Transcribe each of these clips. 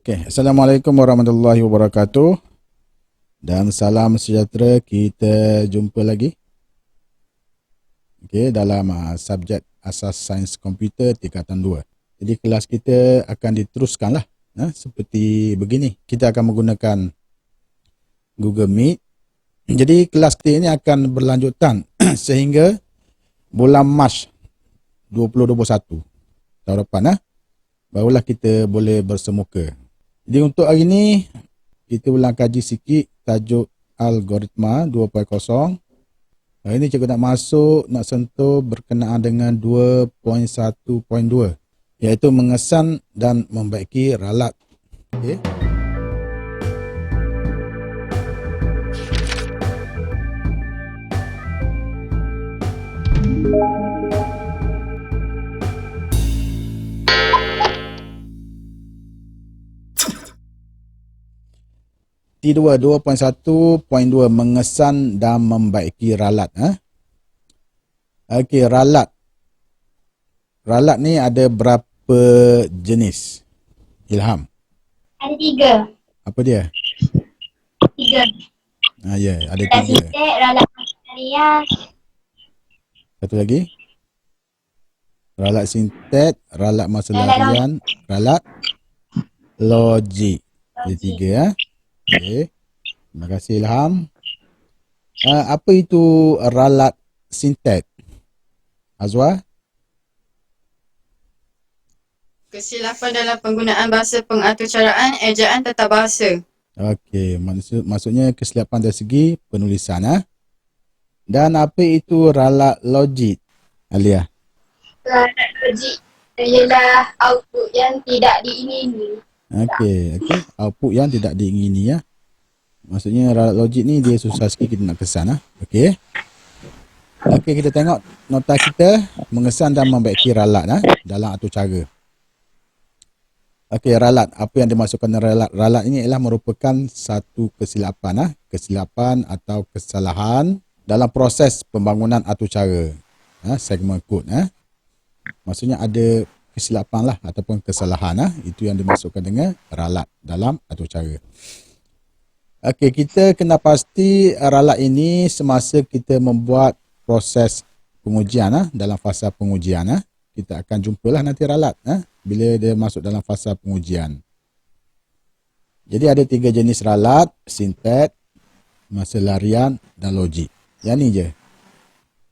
Okay. Assalamualaikum warahmatullahi wabarakatuh dan salam sejahtera. Kita jumpa lagi dalam subjek asas sains komputer tingkatan 2. Jadi kelas kita akan diteruskanlah seperti begini. Kita akan menggunakan Google Meet. Jadi kelas kita ini akan berlanjutan sehingga bulan Mac 2021 tahun depan barulah kita boleh bersemuka. Jadi untuk hari ini kita ulang kaji sikit tajuk algoritma 2.0. Hari ini cikgu nak sentuh berkenaan dengan 2.1.2 iaitu mengesan dan membaiki ralat. Okey. T2 2.1.2 mengesan dan membaiki ralat. Okey, ralat. Ralat ni ada berapa jenis? Ilham. Ada 3. Apa dia? 3. Ya, ada 3. Ralat sintek, ralat larian. Satu lagi. Ralat sintet, ralat masa larian, ralat logik. Ada 3 Okey. Terima kasih Ilham. Apa itu ralat sintet? Azwa? Kesilapan dalam penggunaan bahasa pengaturcaraan ejaan tata bahasa. Okey, maksudnya kesilapan dari segi penulisan. Dan apa itu ralat logik? Alia? Ralat logik ialah output yang tidak diingini. Okey. Output yang tidak diingini Maksudnya ralat logik ni dia susah sikit kita nak kesan Okey. Okey, kita tengok nota kita mengesan dan membaiki ralat dalam atur cara. Okey, ralat. Apa yang dimasukkan ralat? Ralat ini ialah merupakan satu kesilapan atau kesalahan dalam proses pembangunan atur cara. Segmen kod Maksudnya ada kesilapan ataupun kesalahan itu yang dimasukkan dengan ralat dalam atur cara. Okey, kita kena pasti ralat ini semasa kita membuat proses pengujian dalam fasa pengujian kita akan jumpalah nanti ralat bila dia masuk dalam fasa pengujian. Jadi ada 3 jenis ralat, sintet, masa larian dan logik. Yang ni je.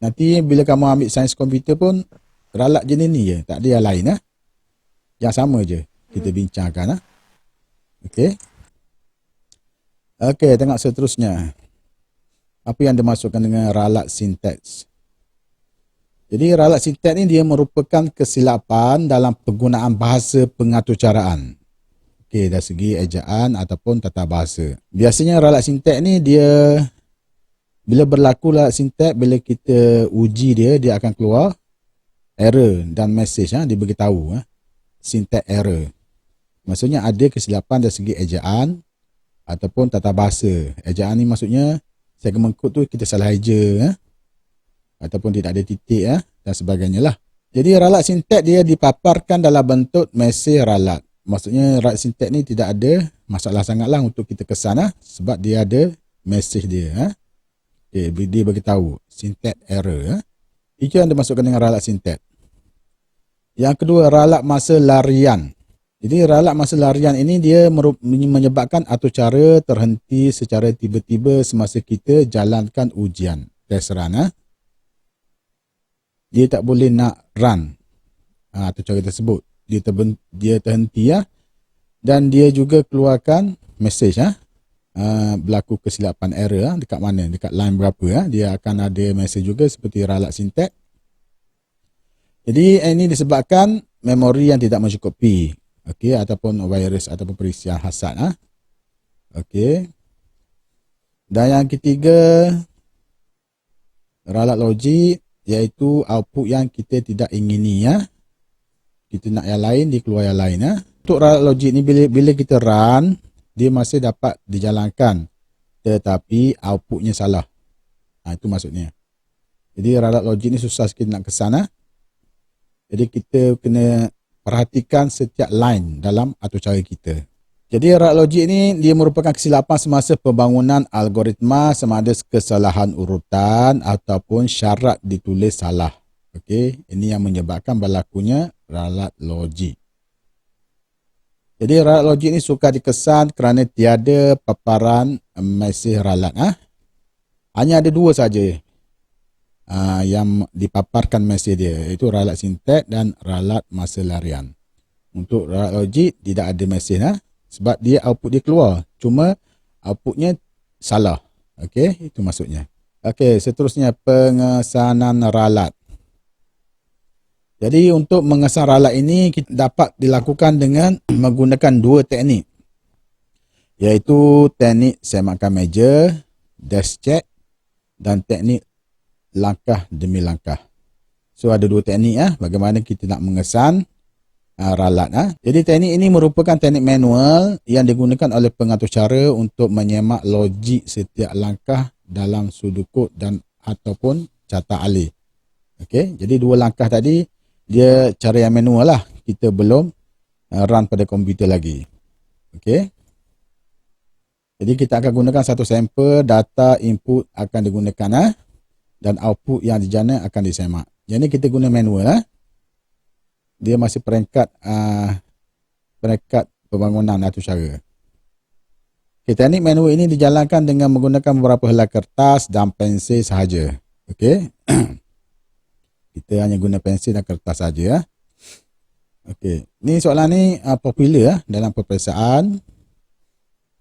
Nanti bila kamu ambil sains komputer pun ralat jenis ni je, tak ada yang lain Yang sama je kita bincangkan Okey. Okey, tengok seterusnya. Apa yang dimasukkan dengan ralat sinteks? Jadi ralat sinteks ni dia merupakan kesilapan dalam penggunaan bahasa pengaturcaraan. Okey, dari segi ejaan ataupun tata bahasa. Biasanya ralat sinteks ni dia bila berlaku ralat sinteks, bila kita uji dia akan keluar error dan message dia beritahu syntax error. Maksudnya ada kesilapan dari segi ejaan ataupun tata bahasa. Ejaan ni maksudnya segmen kod tu kita salah eja ataupun tidak ada titik dan sebagainya lah. Jadi ralat syntax dia dipaparkan dalam bentuk mesej ralat. Maksudnya ralat syntax ni tidak ada masalah sangatlah untuk kita kesan sebab dia ada mesej dia dia beritahu syntax error Itu yang dimasukkan dengan ralat sintet. Yang kedua, ralat masa larian. Jadi ralat masa larian ini dia menyebabkan atur cara terhenti secara tiba-tiba semasa kita jalankan ujian test run. Dia tak boleh nak run atur cara tersebut. Dia terhenti dan dia juga keluarkan mesej berlaku kesilapan error dekat mana, dekat line berapa dia akan ada mesej juga seperti ralat sintek. Jadi ini disebabkan memori yang tidak mencukupi, okey, ataupun virus ataupun perisian hasad okey. Dan yang ketiga, ralat logik iaitu output yang kita tidak ingini kita nak yang lain, dia keluar yang lain Untuk ralat logik ni bila kita run dia masih dapat dijalankan tetapi outputnya salah. Itu maksudnya. Jadi ralat logik ni susah sikit nak kesan Jadi kita kena perhatikan setiap line dalam atur cara kita. Jadi ralat logik ni dia merupakan kesilapan semasa pembangunan algoritma sama ada kesalahan urutan ataupun syarat ditulis salah. Okey, ini yang menyebabkan berlakunya ralat logik. Jadi ralat logik ni sukar dikesan kerana tiada paparan mesej ralat. Hanya ada dua saja yang dipaparkan mesej dia, iaitu ralat sintek dan ralat masa larian. Untuk ralat logik tidak ada mesej sebab dia output dia keluar, cuma outputnya salah. Okey, itu maksudnya. Okey, seterusnya pengesanan ralat. Jadi untuk mengesan ralat ini kita dapat dilakukan dengan menggunakan dua teknik, iaitu teknik semakan meja, dash check, dan teknik langkah demi langkah. So ada dua teknik bagaimana kita nak mengesan ralat. Jadi teknik ini merupakan teknik manual yang digunakan oleh pengatur cara untuk menyemak logik setiap langkah dalam sudut dan ataupun carta alih. Okey, jadi dua langkah tadi dia cara yang manual lah. Kita belum run pada komputer lagi. Okey. Jadi kita akan gunakan satu sampel data input akan digunakan dan output yang dijana akan disemak. Jadi kita guna manual dia masih peringkat pembangunan atur cara. Okay, teknik manual ini dijalankan dengan menggunakan beberapa helai kertas dan pensel sahaja. Okey. Kita hanya guna pensel dan kertas saja. Okey, ni soalan ni popular dalam peperiksaan.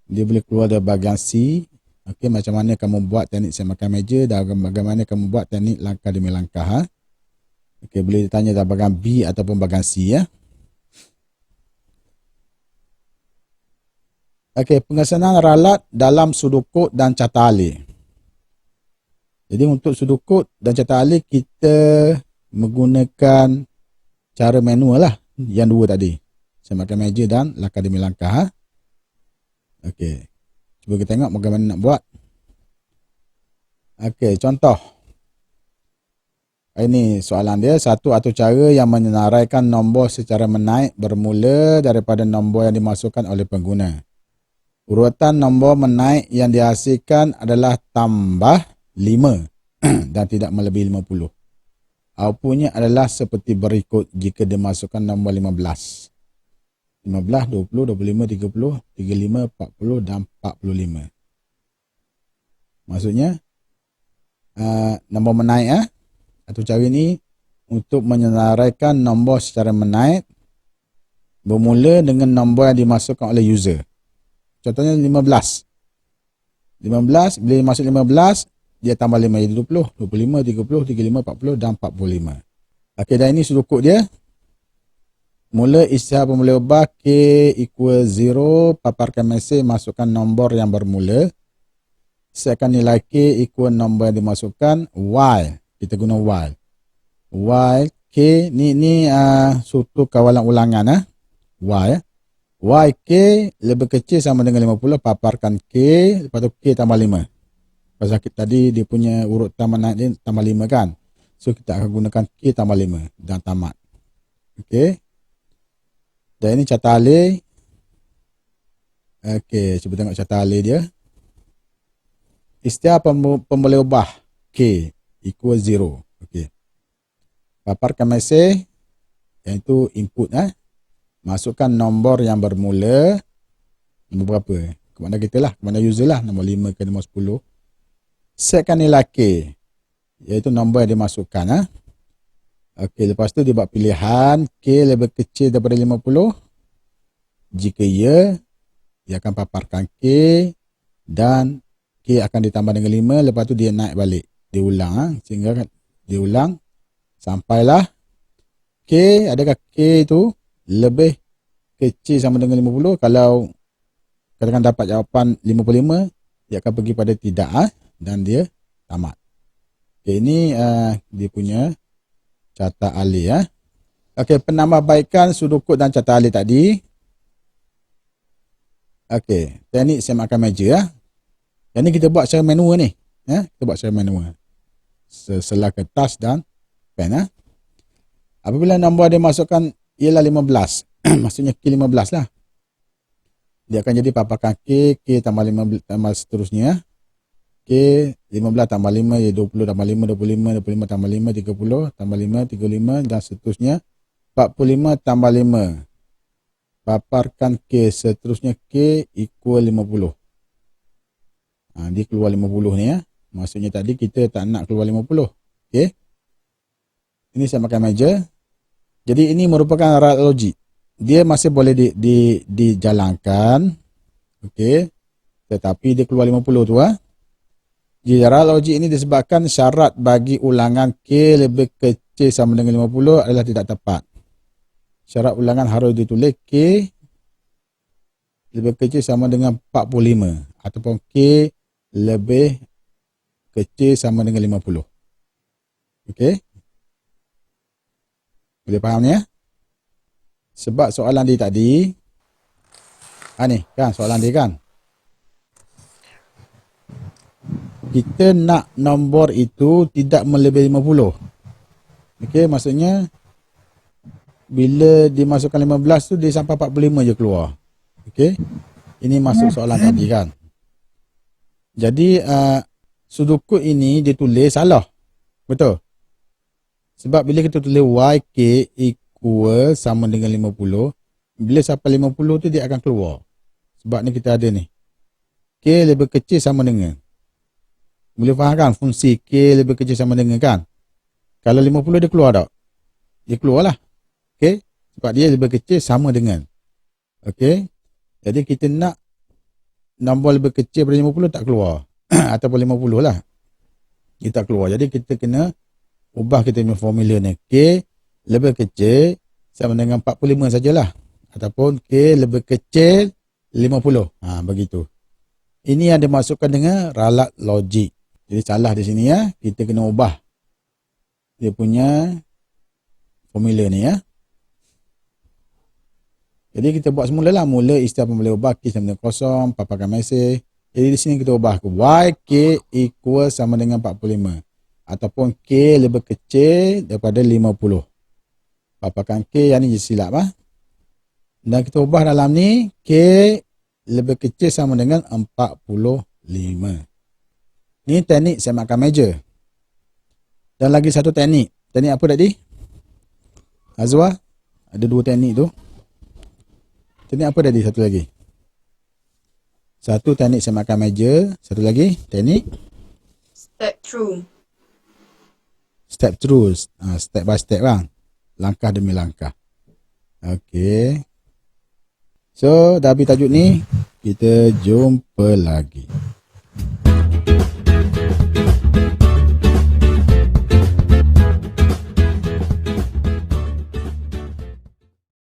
Dia boleh keluar dari bahagian C. Okey, macam mana kamu buat teknik semakan meja dan bagaimana kamu buat teknik langkah demi langkah. Okey, boleh ditanya dalam bahagian B ataupun bahagian C Okey, pengesanan ralat dalam sudut kod dan carta alih. Jadi untuk sudut kod dan carta alih kita menggunakan cara manual lah, yang dua tadi. Semakan meja dan langkah demi langkah. Okey. Cuba kita tengok bagaimana nak buat. Okey, contoh. Ini soalan dia, satu atur cara yang menyenaraikan nombor secara menaik bermula daripada nombor yang dimasukkan oleh pengguna. Urutan nombor menaik yang dihasilkan adalah tambah 5 dan tidak melebihi 50. Outputnya adalah seperti berikut jika dimasukkan nombor 15. 15, 20, 25, 30, 35, 40 dan 45. Maksudnya nombor menaik atur cara ini untuk menyenaraikan nombor secara menaik bermula dengan nombor yang dimasukkan oleh user. Contohnya 15. 15, bila masuk 15, dia tambah 5 jadi 20, 25, 30, 35, 40 dan 45. Okey, dan ini sudut kod dia. Mula isytihar pemula ubah K equal 0, paparkan mesej, masukkan nombor yang bermula. Setkan nilai K equal nombor yang dimasukkan, while. Kita guna while. While K ni suatu kawalan ulangan while. While K lebih kecil sama dengan 50, paparkan K, lepas tu K tambah 5. Pasal tadi dia punya urutan menaik dia tambah 5 kan. So kita akan gunakan K tambah 5 dan tamat. Okey. Dan ini carta alih. Okey, cuba tengok carta alih dia. Isytihar pemboleh ubah K equal 0. Okey. Paparkan mesej, iaitu input masukkan nombor yang bermula. Nombor berapa? Kepada kita lah, kepada user lah, nombor 5 ke nombor 10. Setkan nilai K, iaitu nombor yang dimasukkan. Okey, lepas tu dia buat pilihan K lebih kecil daripada 50. Jika ya, dia akan paparkan K dan K akan ditambah dengan 5, lepas tu dia naik balik. Dia ulang sehingga dia ulang sampailah K, adakah K itu lebih kecil sama dengan 50. Kalau katakan dapat jawapan 55, dia akan pergi pada tidak dan dia tamat. Okay, ini dia punya carta alih Okey, penambahbaikan sudut kod dan carta alih tadi. Okey, teknik semakan meja Yang ni kita buat secara manual ni. Kita buat secara manual. Selah kertas dan pen Apabila nombor dia masukkan ialah 15. Maksudnya K15 lah. Dia akan jadi papakan K, K tambah 15 tambah seterusnya. K 15 tambah 5 ia 20 tambah 5 25, 25 tambah 5 30, tambah 5 35 dan seterusnya. 45 tambah 5. Paparkan K seterusnya K equal 50. Dia keluar 50 ni ya. Maksudnya tadi kita tak nak keluar 50. Okey. Ini saya pakai meja. Jadi ini merupakan ralat logik. Dia masih boleh dijalankan. Okey. Tetapi dia keluar 50 tu ah. Jadi ralat logik ini disebabkan syarat bagi ulangan K lebih kecil sama dengan 50 adalah tidak tepat. Syarat ulangan harus ditulis K lebih kecil sama dengan 45 ataupun K lebih kecil sama dengan 50. Okey. Boleh faham ni ya? Sebab soalan dia tadi ni kan soalan dia kan. Kita nak nombor itu tidak melebihi 50. Okey, maksudnya bila dimasukkan 15 tu dia sampai 45 je keluar. Okey. Ini masuk soalan tadi kan. Jadi sudukut ini ditulis salah. Betul? Sebab bila kita tulis YK equal sama dengan 50, bila sampai 50 tu dia akan keluar. Sebab ni kita ada ni. K lebih kecil sama dengan. Boleh faham kan fungsi K lebih kecil sama dengan kan? Kalau 50 dia keluar tak? Dia keluar lah. Okey? Sebab dia lebih kecil sama dengan. Okey? Jadi kita nak nombor lebih kecil daripada 50 tak keluar. Ataupun 50 lah. Dia tak keluar. Jadi kita kena ubah kita punya formula ni. K lebih kecil sama dengan 45 sajalah. Ataupun K lebih kecil 50. Begitu. Ini yang dimasukkan dengan ralat logik. Jadi salah di sini ya. Kita kena ubah dia punya formula ni ya. Jadi kita buat semula lah. Mula istilah boleh ubah K sama dengan kosong. Paparkan mesej. Jadi di sini kita ubah ke YK equal sama dengan 45. Ataupun K lebih kecil daripada 50. Paparkan K yang ni je silap lah. Dan kita ubah dalam ni K lebih kecil sama dengan 45. Ni teknik semakan meja. Dan lagi satu teknik. Teknik apa tadi? Azwa? Ada dua teknik tu. Teknik apa tadi satu lagi? Satu teknik semakan meja. Satu lagi teknik? Step through. Step through. Step by step bang. Langkah demi langkah. Okey. So, dah habis tajuk ni. Kita jumpa lagi.